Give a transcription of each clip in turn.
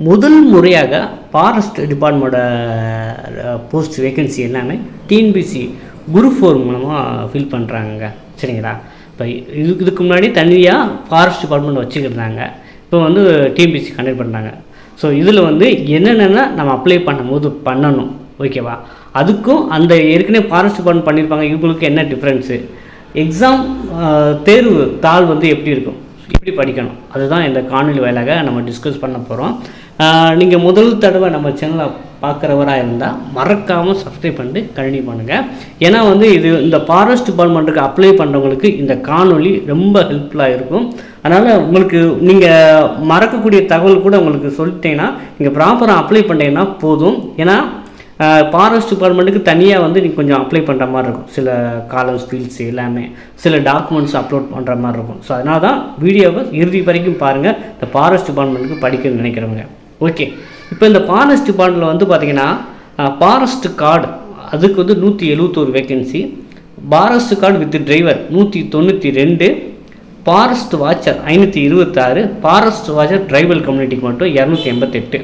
முதல் முறையாக forest டிபார்ட்மெண்ட்டோட post vacancy எல்லாமே டிஎன்பிசி குரூப் 4 மூலமாக ஃபில் பண்ணுறாங்க. சரிங்களா? இப்போ இதுக்கு முன்னாடி தனியாக ஃபாரஸ்ட் டிபார்ட்மெண்ட் வச்சுக்கிட்டாங்க. இப்போ வந்து டிஎன்பிசி கண்டக்ட் பண்ணுறாங்க. ஸோ இதில் வந்து என்னென்னா நம்ம அப்ளை பண்ணும்போது பண்ணணும். ஓகேவா? அதுக்கும் அந்த ஏற்கனவே ஃபாரஸ்ட் டிபார்ட்மெண்ட் பண்ணியிருப்பாங்க, இவங்களுக்கு என்ன டிஃப்ரென்ஸு, எக்ஸாம் தேர்வு தாள் வந்து எப்படி இருக்கும், எப்படி படிக்கணும், அதுதான் இந்த காணொலி வாயிலாக நம்ம டிஸ்கஸ் பண்ண போகிறோம். நீங்கள் முதல் தடவை நம்ம சேனலை பார்க்குறவராக இருந்தால் மறக்காமல் சப்ஸ்கிரைப் பண்ணிட்டு கண்டினியூ பண்ணுங்கள். ஏன்னா வந்து இந்த ஃபாரஸ்ட் டிபார்ட்மெண்ட்டுக்கு அப்ளை பண்ணுறவங்களுக்கு இந்த காணொலி ரொம்ப ஹெல்ப்ஃபுல்லாக இருக்கும். அதனால் உங்களுக்கு நீங்கள் மறக்கக்கூடிய தகவல் கூட உங்களுக்கு சொல்லிட்டீங்கன்னா நீங்கள் ப்ராப்பராக அப்ளை பண்ணிட்டீங்கன்னா போதும். ஏன்னா ஃபாரஸ்ட் டிபார்ட்மெண்ட்டுக்கு தனியாக வந்து நீங்கள் கொஞ்சம் அப்ளை பண்ணுற மாதிரி இருக்கும். சில காலம்ஸ் ஃபீல்ட்ஸ் எல்லாமே சில டாக்குமெண்ட்ஸ் அப்லோட் பண்ணுற மாதிரி இருக்கும். ஸோ அதனால தான் வீடியோவை இறுதி வரைக்கும் பாருங்கள், இந்த ஃபாரஸ்ட் டிபார்ட்மெண்ட்டுக்கு படிக்கணும்னு நினைக்கிறவங்க. ஓகே, இப்போ இந்த ஃபாரஸ்ட் டிபார்ட்மெண்ட்டில் வந்து பார்த்திங்கன்னா ஃபாரஸ்ட் கார்டு அதுக்கு வந்து 171 vacancy, forest guard with driver 192, forest watcher 526, forest watcher tribal கம்யூனிட்டிக்கு மட்டும் 288.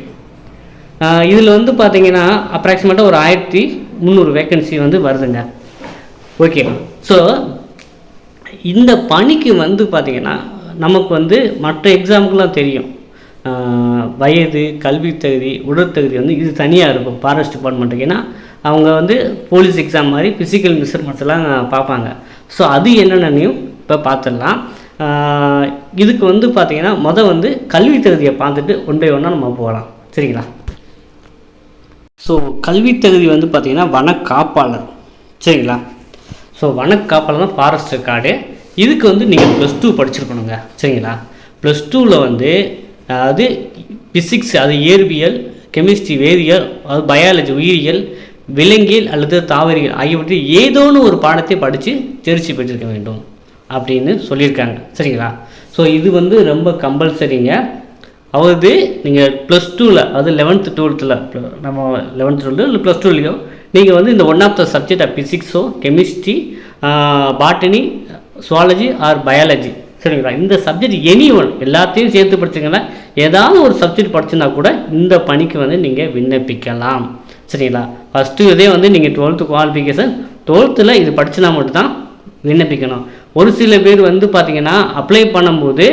இதில் வந்து பார்த்திங்கன்னா அப்ராக்சிமேட்டாக ஒரு 1300 வேக்கன்சி வந்து வருதுங்க. ஓகே, ஸோ இந்த பணிக்கு வந்து பார்த்திங்கன்னா நமக்கு வந்து மற்ற எக்ஸாமுக்கெலாம் தெரியும், வயது, கல்வி தகுதி, உடற்தகுதி வந்து இது தனியாக இருக்கும் ஃபாரஸ்ட் டிபார்ட்மெண்ட்டுக்கு. ஏன்னா அவங்க வந்து போலீஸ் எக்ஸாம் மாதிரி ஃபிசிக்கல் மெஷர்மெண்ட்ஸ்லாம் பார்ப்பாங்க. ஸோ அது என்னென்னையும் இப்போ பார்த்துடலாம். இதுக்கு வந்து பார்த்திங்கன்னா வந்து கல்வி தகுதியை பார்த்துட்டு ஒன் பை ஒன்னாக நம்ம போகலாம். சரிங்களா? ஸோ கல்வி தகுதி வந்து பார்த்திங்கன்னா வனக்காப்பாளர். சரிங்களா? ஸோ வனக்காப்பாளர் தான் ஃபாரஸ்ட் கார்டு. இதுக்கு வந்து நீங்கள் +2 படிச்சிருக்கணுங்க. சரிங்களா? +2ல் வந்து அது ஃபிசிக்ஸ், அது இயற்பியல், கெமிஸ்ட்ரி வேதியியல், அது பயாலஜி உயிரியல், விலங்கியல் அல்லது தாவரியல் ஆகியவற்றில் ஏதோன்னு ஒரு பாடத்தை படித்து தேர்ச்சி பெற்றிருக்க வேண்டும் அப்படின்னு சொல்லியிருக்காங்க. சரிங்களா? ஸோ இது வந்து ரொம்ப கம்பல்சரிங்க. அதாவது நீங்கள் +2ல் அது 11th 12th நம்ம 11th 12 இல்லை +2லையோ நீங்கள் வந்து இந்த one of the subject of ஃபிசிக்ஸோ chemistry botany zoology or biology. சரிங்களா? இந்த சப்ஜெக்ட் எனி ஒன் எல்லாத்தையும் சேர்த்து படிச்சிங்கன்னா ஏதாவது ஒரு சப்ஜெக்ட் படிச்சுன்னா கூட இந்த பணிக்கு வந்து நீங்கள் விண்ணப்பிக்கலாம். சரிங்களா? ஃபஸ்ட்டு இதே வந்து நீங்கள் 12th குவாலிஃபிகேஷன் 12th இது படிச்சுனா மட்டும்தான் விண்ணப்பிக்கணும். ஒரு சில பேர் வந்து பார்த்திங்கன்னா அப்ளை பண்ணும்போது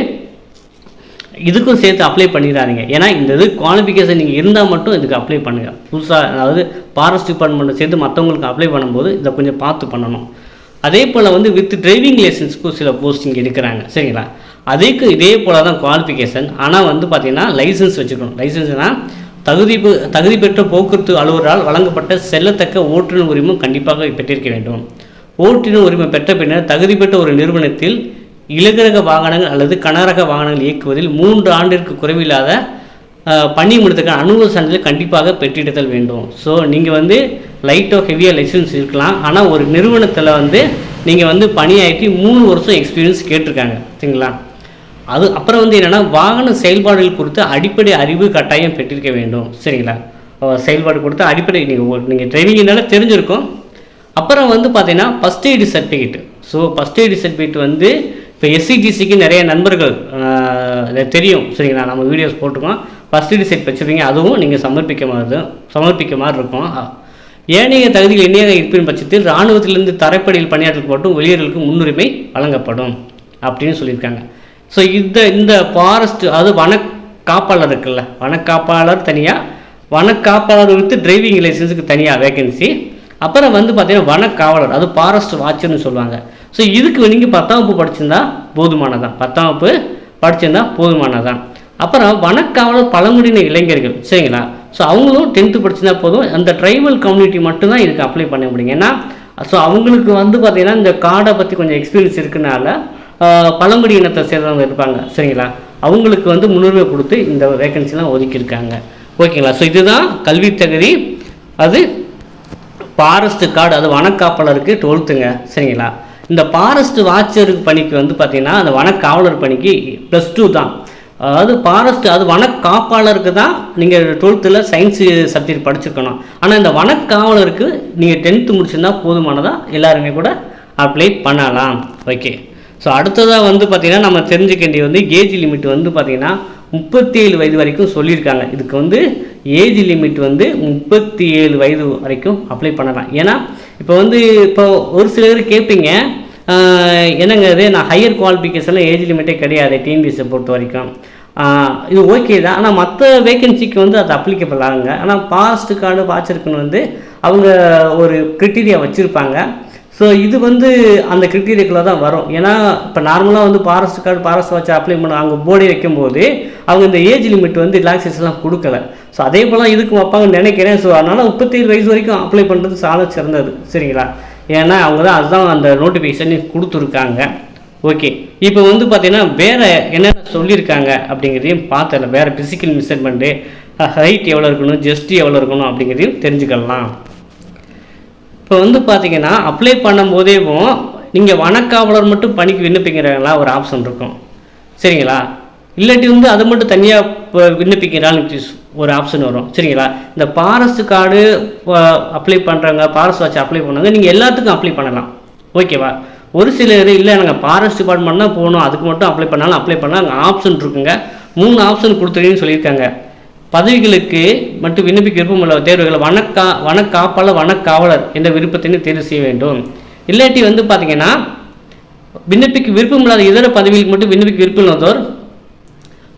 இதுக்கும் சேர்த்து அப்ளை பண்ணிடாதீங்க. ஏன்னா இந்த குவாலிஃபிகேஷன் நீங்கள் இருந்தால் மட்டும் இதுக்கு அப்ளை பண்ணுங்கள். புதுசாக அதாவது ஃபாரஸ்ட் டிபார்ட்மெண்ட்டை சேர்த்து மற்றவங்களுக்கு அப்ளை பண்ணும்போது இதை கொஞ்சம் பார்த்து பண்ணணும். அதே போல் வந்து வித் டிரைவிங் லைசன்ஸுக்கும் சில போஸ்டிங் எடுக்கிறாங்க. சரிங்களா? அதுக்கு இதே போல் தான் குவாலிஃபிகேஷன். ஆனால் வந்து பார்த்திங்கன்னா லைசன்ஸ் வச்சுக்கணும். லைசன்ஸ்னால் தகுதி பெற்ற போக்குவரத்து அலுவலரால் வழங்கப்பட்ட செல்லத்தக்க ஓட்டுநர் உரிமம் கண்டிப்பாக பெற்றிருக்க வேண்டும். ஓட்டுநர் உரிமம் பெற்ற பின்னர் தகுதி பெற்ற ஒரு நிறுவனத்தில் இலகுரக வாகனங்கள் அல்லது கனரக வாகனங்கள் இயக்குவதில் 3 ஆண்டிற்கு குறைவில்லாத பணியிடத்துக்கான அனுபவ சான்றிதழ் கண்டிப்பாக பெற்றிடுதல் வேண்டும். ஸோ நீங்கள் வந்து லைட்டோ ஹெவியாக லைசன்ஸ் இருக்கலாம், ஆனால் ஒரு நிறுவனத்தில் வந்து நீங்கள் வந்து பணியாற்றி 3 வருஷம் எக்ஸ்பீரியன்ஸ் கேட்டிருக்காங்க. சரிங்களா? அது அப்புறம் வந்து என்னென்னா வாகன செயல்பாடுகள் குறித்து அடிப்படை அறிவு கட்டாயம் பெற்றிருக்க வேண்டும். சரிங்களா? செயல்பாடு கொடுத்து அடிப்படை நீங்கள் டிரைவிங்னால தெரிஞ்சிருக்கும். அப்புறம் வந்து பார்த்தீங்கன்னா first aid certificate. So first aid certificate வந்து இப்போ SCTCக்கு நிறைய நண்பர்கள் தெரியும். சரிங்களா? நம்ம வீடியோஸ் போட்டுக்கோம். ஃபஸ்ட் எய்டு செட் வச்சுருப்பீங்க, அதுவும் நீங்கள் சமர்ப்பிக்க மாதிரி இருக்கும். ஏனைய தகுதிகள் இணையாக இருப்பின் பட்சத்தில் இராணுவத்திலிருந்து தரைப்படையில் பணியாற்றல் மட்டும் வெளியேறலுக்கு முன்னுரிமை வழங்கப்படும் அப்படின்னு சொல்லியிருக்காங்க. ஸோ இந்த ஃபாரஸ்ட் அது வனக்காப்பாளர் இருக்குல்ல, வனக்காப்பாளர் தனியாக, வனக்காப்பாளர் வித்து டிரைவிங் லைசன்ஸுக்கு தனியாக வேகன்சி. அப்புறம் வந்து பார்த்திங்கன்னா வனக்காவலர், அது ஃபாரஸ்ட் வாட்சர்னு சொல்லுவாங்க. ஸோ இதுக்கு நீங்கள் 10ஆம் வகுப்பு படிச்சிருந்தா போதுமானதான். 10ஆம் வகுப்பு படிச்சிருந்தா போதுமானதான். அப்புறம் வனக்காவலர் பழங்குடியின இளைஞர்கள். சரிங்களா? ஸோ அவங்களும் 10th படிச்சிருந்தா போதும். அந்த ட்ரைபல் கம்யூனிட்டி மட்டும்தான் இதுக்கு அப்ளை பண்ண முடியும். ஏன்னா ஸோ அவங்களுக்கு வந்து பார்த்திங்கன்னா இந்த கார்டை பற்றி கொஞ்சம் எக்ஸ்பீரியன்ஸ் இருக்குனால பழங்குடி இனத்தை சேர்ந்தவங்க இருப்பாங்க. சரிங்களா? அவங்களுக்கு வந்து முன்னுரிமை கொடுத்து இந்த வேகன்சிலாம் ஒதுக்கியிருக்காங்க. ஓகேங்களா? ஸோ இதுதான் கல்வி தகுதி. அது ஃபாரஸ்ட் கார்டு, அது வனக்காப்பாளருக்கு 12th. சரிங்களா? இந்த ஃபாரஸ்ட் வாட்சருக்கு பணிக்கு வந்து பார்த்திங்கன்னா அந்த வனக்காவலர் பணிக்கு +2 தான். அதாவது ஃபாரஸ்ட் அது வனக்காப்பாளருக்கு தான் நீங்கள் 12th சயின்ஸு சப்ஜெக்ட் படிச்சுக்கணும். ஆனால் இந்த வனக்காவலருக்கு நீங்கள் 10th முடிச்சிருந்தா போதுமானதான், எல்லாருமே கூட அப்ளை பண்ணலாம். ஓகே, ஸோ அடுத்ததாக வந்து பார்த்திங்கன்னா நம்ம தெரிஞ்சுக்க வேண்டியது வந்து ஏஜ் லிமிட் வந்து பார்த்திங்கன்னா 37 வயது வரைக்கும் சொல்லியிருக்காங்க. இதுக்கு வந்து ஏஜ் லிமிட் வந்து 37 வயது வரைக்கும் அப்ளை பண்ணலாம். ஏன்னா இப்போ ஒரு சிலர் கேட்பீங்க, என்னங்க இது, நான் ஹையர் குவாலிஃபிகேஷனில் ஏஜ் லிமிட்டே கிடையாது டிஎன்பிஎஸ்சியை பொறுத்த வரைக்கும். இது ஓகே தான், ஆனால் மற்ற வேகன்சிக்கு வந்து அது அப்ளிகபிள் ஆகுங்க. ஆனால் பாஸ்ட் கார்டு வாட்சிருக்குன்னு வந்து அவங்க ஒரு க்ரிட்டீரியா வச்சுருப்பாங்க. ஸோ இது வந்து அந்த க்ரிட்டீரியாக்குள்ளே தான் வரும். ஏன்னா இப்போ நார்மலாக வந்து forest card forest watch apply பண்ண அவங்க போர்டே வைக்கும்போது அவங்க இந்த ஏஜ் லிமிட் வந்து ரிலாக்ஸேஷன்லாம் கொடுக்கல. ஸோ அதே போல் இதுக்கும் வைப்பாங்கன்னு நினைக்கிறேன். ஸோ அதனால் 37 வயசு வரைக்கும் அப்ளை பண்ணுறது சால சிறந்தது, சரிங்களா? ஏன்னா அவங்க தான் அதுதான் அந்த நோட்டிஃபிகேஷன் கொடுத்துருக்காங்க. ஓகே, இப்போ வந்து பார்த்தீங்கன்னா வேறு என்னென்ன சொல்லியிருக்காங்க அப்படிங்கிறதையும் பார்த்தல. வேறு ஃபிசிக்கல் மெஷர்மெண்ட்டு, ஹைட் எவ்வளோ இருக்கணும், ஜெஸ்ட் எவ்வளோ இருக்கணும் அப்படிங்கிறதையும் தெரிஞ்சுக்கலாம். இப்போ வந்து பார்த்தீங்கன்னா அப்ளை பண்ணும்போதேவும் நீங்கள் வனக்காவலர் மட்டும் பணிக்கு விண்ணப்பிக்கிறாங்களா ஒரு ஆப்ஷன் இருக்கும், சரிங்களா? இல்லாட்டி வந்து அதை மட்டும் தனியாக விண்ணப்பிக்கிறான்னு ஒரு ஆப்ஷன் வரும், சரிங்களா? இந்த ஃபாரஸ்ட் கார்டு அப்ளை பண்ணுறாங்க, ஃபாரஸ்ட் வாட்ச் அப்ளை பண்ணாங்க, நீங்கள் எல்லாத்துக்கும் அப்ளை பண்ணலாம், ஓகேவா? ஒரு சிலர் இல்லை நாங்கள் ஃபாரஸ்ட் டிபார்ட்மெண்ட் தான் போகணும், அதுக்கு மட்டும் அப்ளை பண்ணாலும் அப்ளை பண்ணலாம். அங்கே ஆப்ஷன் இருக்குங்க, 3 ஆப்ஷன் கொடுத்துருக்கீங்கன்னு சொல்லியிருக்காங்க. பதவிகளுக்கு மட்டும் விண்ணப்பிக்க விருப்பமுள்ள தேர்வுகள் வனக்காப்பாளர், வனக்காவலர் என்ற விருப்பத்தினை தேர்வு செய்ய வேண்டும். இல்லாட்டி வந்து பார்த்தீங்கன்னா விண்ணப்பிக்க விருப்பமில்லாத இதர பதவிகளுக்கு மட்டும் விண்ணப்பிக்க விருப்பம் இல்லாதோர்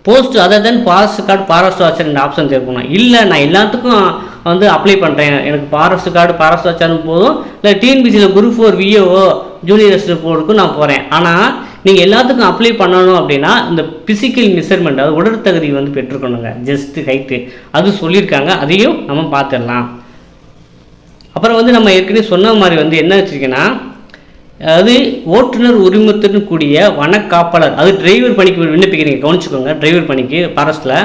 போஸ்ட் அதர் தென் ஃபாரஸ்ட் கார்டு ஃபாரஸ்ட் வாட்சர் இந்த ஆப்ஷன் தேர்க்கணும். இல்லை நான் எல்லாத்துக்கும் வந்து அப்ளை பண்ணுறேன், எனக்கு ஃபாரஸ்ட் கார்டு ஃபாரஸ்ட் வாட்சர்னு போதும், இல்லை டிஎன்பிசியில் குரூப் 4 விஓஓ ஜூனியர் ரெசிடென்ட் போர்டுக்கும் நான் போகிறேன். ஆனால் நீங்கள் எல்லாத்துக்கும் அப்ளை பண்ணணும் அப்படின்னா இந்த ஃபிசிக்கல் மெஷர்மெண்ட், அது உடல் தகுதி வந்து பெற்றுக்கணுங்க, ஜஸ்ட்டு ஹைட்டு அது சொல்லியிருக்காங்க. அதையும் நம்ம பார்த்துடலாம். அப்புறம் வந்து நம்ம ஏற்கனவே சொன்ன மாதிரி வந்து என்ன வச்சுருக்கேன்னா, அதாவது ஓட்டுநர் உரிமத்துடன் கூடிய வனக்காப்பாளர், அது டிரைவர் பணிக்கு விண்ணப்பிக்கிறீங்க, கவனிச்சுக்கோங்க. டிரைவர் பணிக்கு ஃபாரஸ்ட்டில்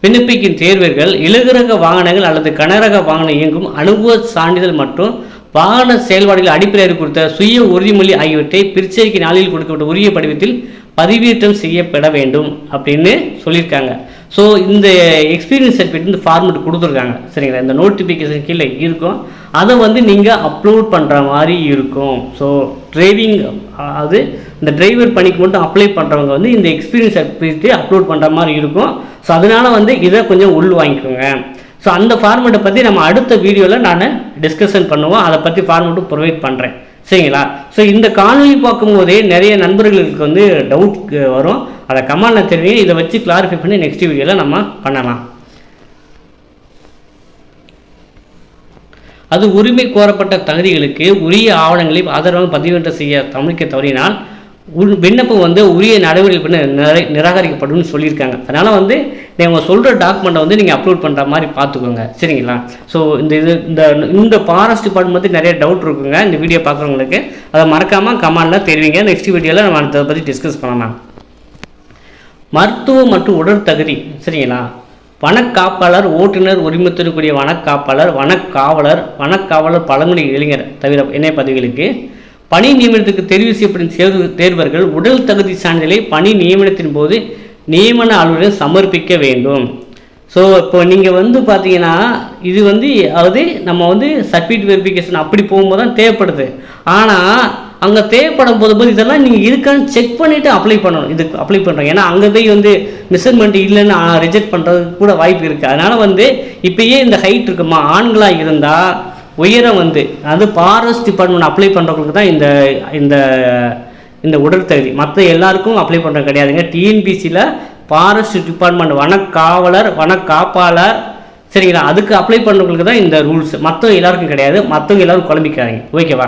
விண்ணப்பிக்கும் தேர்வர்கள் இலகுரக வாகனங்கள் அல்லது கனரக வாகனம் இயங்கும் அனுபவ சான்றிதழ் மற்றும் வாகன செயல்பாடுகள் அடிப்படையாக குறித்த சுய உறுதிமொழி ஆகியவற்றை பிரிச்சைக்கு நாளில் கொடுக்கப்பட்ட உரிய படிவத்தில் பதிவேற்றம் செய்யப்பட வேண்டும் அப்படின்னு சொல்லியிருக்காங்க. ஸோ இந்த எக்ஸ்பீரியன்ஸ் சர்டிஃபிகேட் இந்த ஃபார்மெட் கொடுத்துருக்காங்க, சரிங்களா? இந்த நோட்டிஃபிகேஷன் கீழே இருக்கும், அதை வந்து நீங்கள் அப்லோட் பண்ணுற மாதிரி இருக்கும். ஸோ டிரைவிங், அது இந்த டிரைவர் பணிக்கு மட்டும் அப்ளை பண்ணுறவங்க வந்து இந்த எக்ஸ்பீரியன்ஸ் சர்டிஃபிகேட்டை அப்லோட் பண்ணுற மாதிரி இருக்கும். ஸோ அதனால் வந்து இதை கொஞ்சம் உள் வாங்கிக்கோங்க. ஸோ அந்த ஃபார்மெட்டை பற்றி நம்ம அடுத்த வீடியோவில் நான் டிஸ்கஷன் பண்ணுவோம், அதை பற்றி ஃபார்மெட்டும் ப்ரொவைட் பண்ணுறேன், சரிங்களா? ஸோ இந்த காணொலி பார்க்கும்போதே நிறைய நண்பர்களுக்கு வந்து டவுட் வரும், அதை கமெண்ட்டில் தெரியும். இதை வச்சு கிளாரிஃபை பண்ணி நெக்ஸ்ட் வீடியோவில் நம்ம பண்ணலாம். அது உரிமை கோரப்பட்ட தகுதிகளுக்கு உரிய ஆவணங்களை ஆதரவாக பதிவேற்றம் செய்ய தமிழிக்க தவறினால் விண்ணப்பம் வந்து உரிய நடவடிக்கை பண்ண நிராகரிக்கப்படும் சொல்லியிருக்காங்க. அதனால் வந்து நீங்கள் சொல்கிற டாக்குமெண்ட்டை வந்து நீங்கள் அப்லோட் பண்ணுற மாதிரி பார்த்துக்கோங்க, சரிங்களா? ஸோ இந்த ஃபாரஸ்ட் டிபார்ட்மெண்ட் நிறைய டவுட் இருக்குங்க இந்த வீடியோ பார்க்குறவங்களுக்கு, அதை மறக்காமல் கமெண்டில் தெரிவிங்க. நெக்ஸ்ட் வீடியோவில் நம்ம அதை பற்றி டிஸ்கஸ் பண்ணலாம். மருத்துவ மற்றும் உடல் தகுதி, சரிங்களா? வனக்காப்பாளர், ஓட்டுநர் உரிமத்துடன் கூடிய வனக்காப்பாளர், வனக்காவலர் பழங்குடி இளைஞர் தவிர இணைய பதவிகளுக்கு பணி நியமனத்துக்கு தெரிவு செய்யப்படும் தேர்வர்கள் உடல் தகுதி சான்றிதழை பணி நியமனத்தின் போது நியமன அலுவலர் சமர்ப்பிக்க வேண்டும். ஸோ இப்போ நீங்கள் வந்து பார்த்தீங்கன்னா இது வந்து அதாவது நம்ம வந்து சர்டிஃபிகேட் வெரிஃபிகேஷன் அப்படி போகும்போது தான் தேவைப்படுது. ஆனால் அங்கே தேவைப்படும் போது இதெல்லாம் நீங்கள் இருக்கான்னு செக் பண்ணிவிட்டு அப்ளை பண்ணணும். இதுக்கு அப்ளை பண்ணுறோம், ஏன்னா அங்கே போய் வந்து மெஷர்மெண்ட் இல்லைன்னு ரிஜெக்ட் பண்ணுறதுக்கு கூட வாய்ப்பு இருக்குது. அதனால் வந்து இப்போயே இந்த ஹைட் இருக்குமா, ஆண்களாக இருந்தால் உயரம் வந்து அது ஃபாரஸ்ட் டிபார்ட்மெண்ட் அப்ளை பண்ணுறவங்களுக்கு தான் இந்த இந்த உடல் தகுதி, மற்ற எல்லாருக்கும் அப்ளை பண்ணுறது கிடையாதுங்க. டிஎன்பிசியில் ஃபாரஸ்ட் டிபார்ட்மெண்ட் வனக்காப்பாளர், சரிங்களா, அதுக்கு அப்ளை பண்ணுறவங்களுக்கு தான் இந்த ரூல்ஸ், மற்ற எல்லாருக்கும் கிடையாது. மற்றவங்க எல்லோரும் குழம்பிக்காதீங்க, ஓகேவா?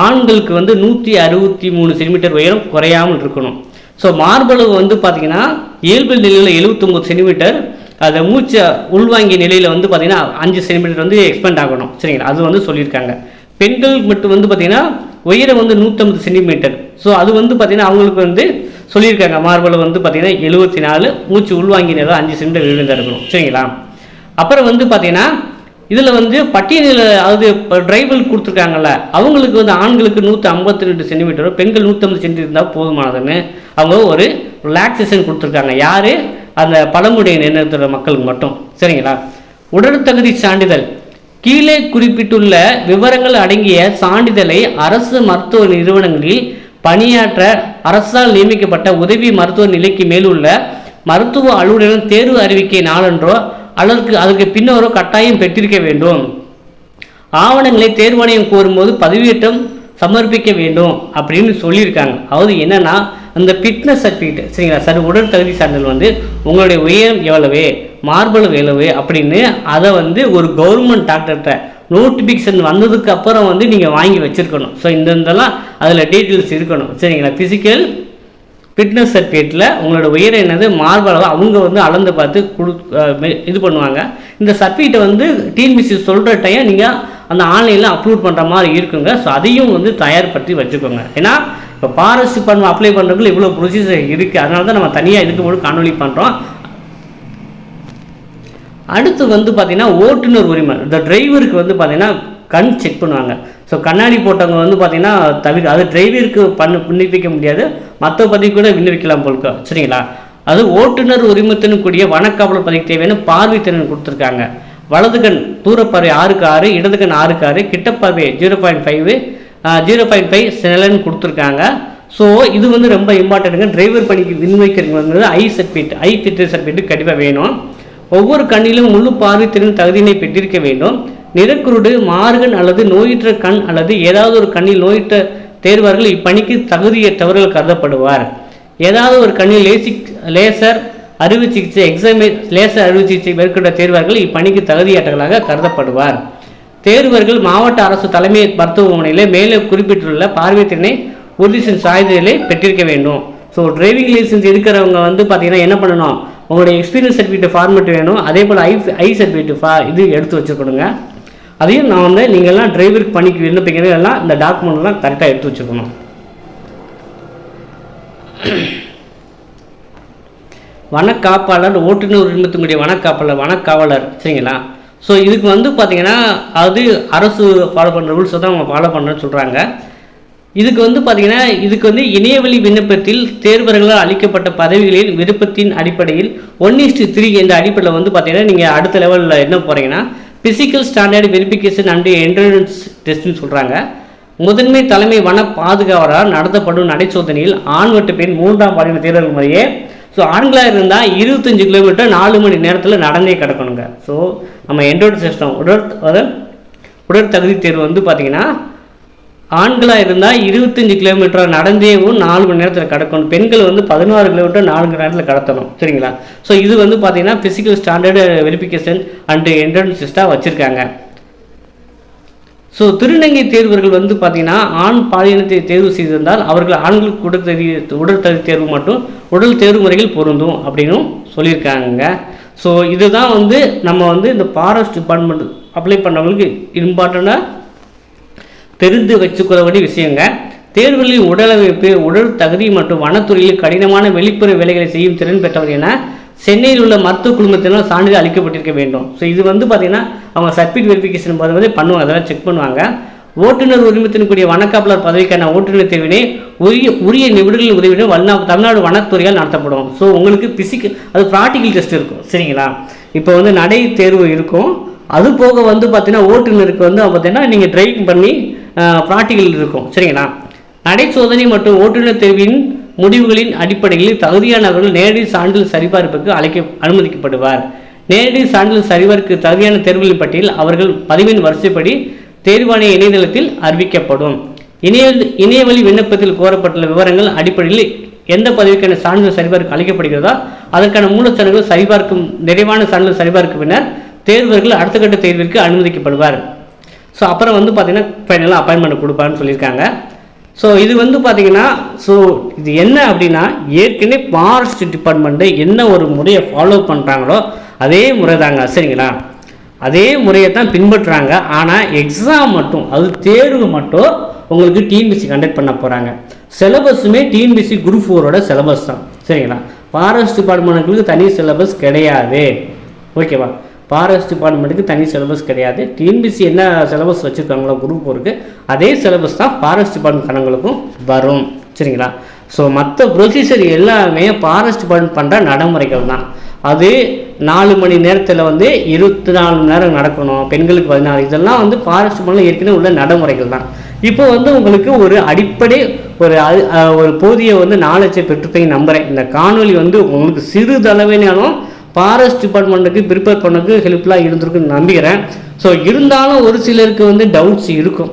ஆண்களுக்கு வந்து 163 சென்டிமீட்டர் உயரம் குறையாமல் இருக்கணும். ஸோ மார்பளவு வந்து பார்த்திங்கன்னா இயல்பு நிலையில் 79 சென்டிமீட்டர், அதை மூச்சை உள்வாங்கிய நிலையில் வந்து பார்த்திங்கன்னா 5 சென்டிமீட்டர் வந்து எக்ஸ்பெண்ட் ஆகணும், சரிங்களா? அது வந்து சொல்லியிருக்காங்க. பெண்கள் மட்டும் வந்து பார்த்திங்கன்னா உயரம் வந்து 150 சென்டிமீட்டர். ஸோ அது வந்து பார்த்திங்கன்னா அவங்களுக்கு வந்து சொல்லியிருக்காங்க, மார்பளவு வந்து பார்த்திங்கன்னா 74, மூச்சு உள்வாங்கிய நிலையில் 5 சென்டிமீட்டர் விழுந்தால் இருக்கணும், சரிங்களா? அப்புறம் வந்து பார்த்திங்கன்னா இதில் வந்து பட்டியலில் அதாவது இப்போ டிரைவல் கொடுத்துருக்காங்கல்ல, அவங்களுக்கு வந்து ஆண்களுக்கு 152 சென்டிமீட்டரும் பெண்கள் 150 சென்டிமீட்டர் இருந்தால் போதுமானதுன்னு அவங்க ஒரு ரிலாக்ஸேஷன் கொடுத்துருக்காங்க. யார்? அந்த பழங்குடியை நிர்ணயித்துற மக்களுக்கு மட்டும், சரிங்களா? உடல் தகுதி சான்றிதழ் கீழே குறிப்பிட்டுள்ள விவரங்கள் அடங்கிய சான்றிதழை அரசு மருத்துவ நிறுவனங்களில் பணியாற்ற அரசால் நியமிக்கப்பட்ட உதவி மருத்துவ நிலைக்கு மேலுள்ள மருத்துவ அலுவலகம் தேர்வு அறிவிக்கை நாளன்றோ அல்லது அதற்கு பின்னரோ கட்டாயம் பெற்றிருக்க வேண்டும். ஆவணங்களை தேர்வாணையம் கோரும்போது பதிவேற்றம் சமர்ப்பிக்க வேண்டும் அப்படின்னு சொல்லியிருக்காங்க. அதாவது என்னன்னா, அந்த ஃபிட்னஸ் சர்டிஃபிகேட் சரிங்களா, சார் உடல் தகுதி சான்றிதழ் வந்து உங்களுடைய உயரம் எவ்வளவு, மார்பளவு எவ்வளவு அப்படின்னு அதை வந்து ஒரு கவர்மெண்ட் டாக்டர்கிட்ட நோட்டிஃபிகேஷன் வந்ததுக்கு அப்புறம் வந்து நீங்கள் வாங்கி வச்சுருக்கணும். ஸோ இதெல்லாம் அதில் டீட்டெயில்ஸ் இருக்கணும் சரிங்களா. ஃபிசிக்கல் ஃபிட்னஸ் சர்டிஃபிகேட்டில் உங்களோட உயரம் என்னது, மார்பளவு அவங்க வந்து அளந்து பார்த்து இது பண்ணுவாங்க. இந்த சர்டிஃபிகேட்டை வந்து டிஎன்பிசி சொல்கிற டைம் நீங்கள் அந்த ஆன்லைனில் அப்லோட் பண்ணுற மாதிரி இருக்குங்க. ஸோ அதையும் வந்து தயார்படுத்தி வச்சுக்கோங்க. ஏன்னா இப்போ ஃபாரஸ்ட் டிபார்ட்மெண்ட் அப்ளை பண்ணுறதுக்கு இவ்வளோ ப்ரொசீஜர் இருக்குது. அதனால தான் நம்ம தனியாக இதுக்கு போட்டு காணொலி பண்ணுறோம். அடுத்து வந்து பார்த்திங்கன்னா ஓட்டுநர் உரிமை, இந்த டிரைவருக்கு வந்து பார்த்திங்கன்னா கண் செக் பண்ணுவாங்க. ஸோ கண்ணாடி போட்டவங்க வந்து பார்த்திங்கன்னா அது டிரைவருக்கு விண்ணப்பிக்க முடியாது, மற்ற பதிவு கூட விண்ணப்பிக்கலாம் போலுக்க சரிங்களா. அது ஓட்டுநர் உரிமத்தின் கூடிய வனக்காவலர் பதிவுக்கு தேவையான பார்வைத்திறன் கொடுத்துருக்காங்க. வலது கண் தூரப்பார்வை 6x6, இடது கண் 6x6, கிட்டப்பார்வை 0.5 0.5 செலன் கொடுத்துருக்காங்க. ஸோ இது வந்து ரொம்ப இம்பார்ட்டன்ட்டுங்க. டிரைவர் பணிக்கு விண்ணப்பிக்கிறவங்க வந்து ஐ ஃபிட்னஸ் சர்டிஃபிகேட் கண்டிப்பாக வேணும். ஒவ்வொரு கண்ணிலும் முழு பார்வைத்திறன் தகுதியினை பெற்றிருக்க வேண்டும். நிறக்குருடு, மார்கன் அல்லது நோயுற்ற கண் அல்லது ஏதாவது ஒரு கண்ணில் நோயுற்ற தேர்வார்கள் இப்பணிக்கு தகுதியற்றவர்கள் கருதப்படுவார். ஏதாவது ஒரு கண்ணில் லேசர் அறுவை சிகிச்சை லேசர் அறுவை சிகிச்சை மேற்கொண்ட தேர்வார்கள் இப்பணிக்கு தகுதியற்றவர்களாக கருதப்படுவார். தேர்வர்கள் மாவட்ட அரசு தலைமை மருத்துவமனையில் மேலே குறிப்பிட்டுள்ள பார்வைத்திறனை உறுதி செய்யும் சான்றிதழை பெற்றிருக்க வேண்டும். ஸோ டிரைவிங் லைசன்ஸ் இருக்கிறவங்க வந்து பார்த்தீங்கன்னா என்ன பண்ணணும், உங்களுடைய எக்ஸ்பீரியன்ஸ் சர்டிஃபிகேட் ஃபார்மெட் வேணும். அதே போல் ஐ சர்டிஃபிகேட் இது எடுத்து வச்சுக்கணுங்க. அதையும் நான் வந்து நீங்கள்லாம் டிரைவருக்கு பணிக்கு விண்ணப்பிக்கிறது எல்லாம் இந்த டாக்குமெண்ட்லாம் கரெக்டாக எடுத்து வச்சுக்கணும். வனக்காப்பாளர், ஓட்டுநர் உரிமத்தினுடைய வனக்காவலர் சரிங்களா. ஸோ இதுக்கு வந்து பார்த்தீங்கன்னா அது அரசு ஃபாலோ பண்ணுற ரூல்ஸை தான் அவங்க ஃபாலோ பண்ணுறேன்னு சொல்கிறாங்க. இதுக்கு வந்து பார்த்தீங்கன்னா இதுக்கு வந்து இணையவழி விண்ணப்பத்தில் தேர்வர்களால் அளிக்கப்பட்ட பதவிகளில் விருப்பத்தின் அடிப்படையில் 1:3 என்ற அடிப்படையில் வந்து பார்த்தீங்கன்னா நீங்கள் அடுத்த லெவலில் என்ன போகிறீங்கன்னா physical standard verification and entrance டெஸ்ட்னு சொல்கிறாங்க. முதன்மை தலைமை வன பாதுகாவலரால் நடத்தப்படும் நடைசோதனையில் ஆண் மற்றும் பெண் 3ஆம் பாலின தேர்தல் முறையே. ஸோ ஆண்களாக இருந்தால் 25 கிலோமீட்டர் 4 மணி நேரத்தில் நடந்தே கிடக்கணுங்க. ஸோ நம்ம என்ட்ரன்ஸ் சிஸ்டம் உடற்தகுதி தேர்வு வந்து பார்த்திங்கன்னா ஆண்களாக இருந்தால் 25 கிலோமீட்டர் நடந்தேவும் 4 மணி நேரத்தில் கடக்கணும். பெண்கள் வந்து 16 கிலோமீட்டர் 4 மணி நேரத்தில் கடத்தணும் சரிங்களா. ஸோ இது வந்து பார்த்திங்கன்னா physical standard verification and entrance டெஸ்ட்டாக வச்சுருக்காங்க. ஸோ திருநங்கை தேர்வர்கள் வந்து பார்த்திங்கன்னா ஆண் பாலினத்தை தேர்வு செய்திருந்தால் அவர்கள் ஆண்களுக்கு உடற்தகுதி தேர்வு மற்றும் உடல் தேர்வு முறைகள் பொருந்தும் அப்படின்னும் சொல்லியிருக்காங்க. ஸோ இதுதான் வந்து நம்ம வந்து இந்த ஃபாரஸ்ட் டிபார்ட்மெண்ட் அப்ளை பண்ணவங்களுக்கு இம்பார்ட்டண்ட்டாக தெரிந்து வச்சுக்கிற வேண்டிய விஷயங்க. தேர்வுகளின் உடலமைப்பு, உடல் தகுதி மற்றும் வனத்துறையில் கடினமான வெளிப்புற வேலைகளை செய்யும் திறன் பெற்றவர் என சென்னையில் உள்ள மருத்துவ குழுமத்தினால் சான்றிதழ் அளிக்கப்பட்டிருக்க வேண்டும். ஸோ இது வந்து பார்த்திங்கன்னா அவங்க சர்டிஃபிகேட் வெரிஃபிகேஷன் போது பண்ணுவாங்க, அதெல்லாம் செக் பண்ணுவாங்க. ஓட்டுநர் உரிமத்தின் கூடிய வனக்காவலர் பதவிக்கான ஓட்டுநர் தேர்வினை உரிய நிபுணர்களின் உதவியுடன் தமிழ்நாடு வனத்துறையால் நடத்தப்படும். ஸோ உங்களுக்கு அது ப்ராக்டிக்கல் டெஸ்ட் இருக்கும் சரிங்களா. இப்போ வந்து நடை தேர்வு இருக்கும், அது போக வந்து பார்த்தீங்கன்னா ஓட்டுநருக்கு வந்து பார்த்தீங்கன்னா நீங்கள் டிரைவிங் பண்ணி ப்ராக்டிக்கல் இருக்கும் சரிங்களா. நடை சோதனை மற்றும் ஓட்டுநர் தேர்வின் முடிவுகளின் அடிப்படையில் தகுதியானவர்கள் நேரடி சான்றிதழ் சரிபார்ப்புக்கு அனுமதிக்கப்படுவார். நேரடி சான்றிதழ் சரிபார்ப்புக்கு தகுதியான தேர்வுகளின் பட்டியல் அவர்கள் பதிவின் வரிசைப்படி தேர்வாணைய இணையதளத்தில் அறிவிக்கப்படும். இணையவழி விண்ணப்பத்தில் கோரப்பட்டுள்ள விவரங்கள் அடிப்படையில் எந்த பதவிக்கான சான்றிதழ் சரிபார்ப்பு அளிக்கப்படுகிறதோ அதற்கான மூலச்சான்றுகள் சரிபார்க்கும் நிறைவான சான்றிதழ் சரிபார்க்கும் பின்னர் தேர்வர்கள் அடுத்த கட்ட தேர்விற்கு அனுமதிக்கப்படுவார். ஸோ அப்புறம் வந்து பார்த்திங்கன்னா ஃபைனலாக அப்பாயின்மெண்ட் கொடுப்பான்னு சொல்லியிருக்காங்க. ஸோ இது வந்து பார்த்திங்கன்னா இது என்ன அப்படின்னா ஏற்கனவே ஃபாரஸ்ட் டிபார்ட்மெண்ட்டு என்ன ஒரு முறையை ஃபாலோ பண்ணுறாங்களோ அதே முறை தாங்க சரிங்களா. அதே முறையை தான் பின்பற்றுறாங்க. ஆனால் எக்ஸாம் மட்டும், அது தேர்வு மட்டும் உங்களுக்கு டிஎன்பிசி கண்டக்ட் பண்ண போகிறாங்க. சிலபஸுமே டிஎன்பிசி குரூப் 4ஓட சிலபஸ் தான் சரிங்களா. ஃபாரஸ்ட் டிபார்ட்மெண்ட்டுக்கு தனி சிலபஸ் கிடையாது ஓகேவா. ஃபாரஸ்ட் டிபார்ட்மெண்ட்டுக்கு தனி சிலபஸ் கிடையாது. டிஎன்பிசி என்ன சிலபஸ் வச்சுருக்காங்களோ குரூப் 4க்கு அதே சிலபஸ் தான் ஃபாரஸ்ட் டிபார்ட்மெண்ட்காரங்களுக்கும் வரும் சரிங்களா. ஸோ மற்ற ப்ரொசீஜர் எல்லாமே ஃபாரஸ்ட் டிபார்ட்மெண்ட் பண்ணுற நடைமுறைகள் தான். அது 4 மணி நேரத்தில் வந்து 24 மணி நேரம் நடக்கணும், பெண்களுக்கு 16, இதெல்லாம் வந்து ஃபாரஸ்ட் டிபார்ட்மெண்ட்டில் ஏற்கனவே உள்ள நடைமுறைகள் தான். இப்போ வந்து உங்களுக்கு ஒரு அடிப்படை ஒரு போதிய நாலேஜை பெற்றுப்பீங்க நம்புகிறேன். இந்த காணொலி உங்களுக்கு சிறிதளவினாலும் ஃபாரஸ்ட் டிபார்ட்மெண்ட்டுக்கு ப்ரிப்பேர் பண்ணக்கு ஹெல்ப்ஃபுல்லாக இருந்திருக்குன்னு நம்புகிறேன். ஸோ இருந்தாலும் ஒரு சிலருக்கு டவுட்ஸ் இருக்கும்,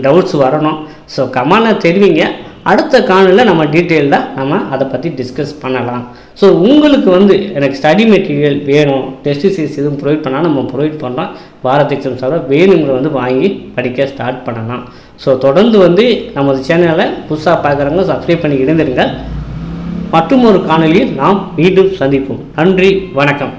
டவுட்ஸ் வரணும். ஸோ கமெண்ட்டை தெரிவிங்க. அடுத்த காணொலியில் நம்ம டீட்டெயில்டாக நம்ம அதை பற்றி டிஸ்கஸ் பண்ணலாம். ஸோ உங்களுக்கு எனக்கு ஸ்டடி மெட்டீரியல் வேணும், டெஸ்ட் சீரிஸ் எதுவும் ப்ரொவைட் பண்ணால் நம்ம ப்ரொவைட் பண்ணுறோம். பாரத் எக்ஸாம் சார் வேணுங்கிற வாங்கி படிக்க ஸ்டார்ட் பண்ணலாம். ஸோ தொடர்ந்து நமது சேனலை புதுசாக பார்க்குறவங்க சப்ஸ்கிரைப் பண்ணி இருந்துருங்க. மற்றும் ஒரு காணொலியில் நாம் மீண்டும் சந்திப்போம். நன்றி, வணக்கம்.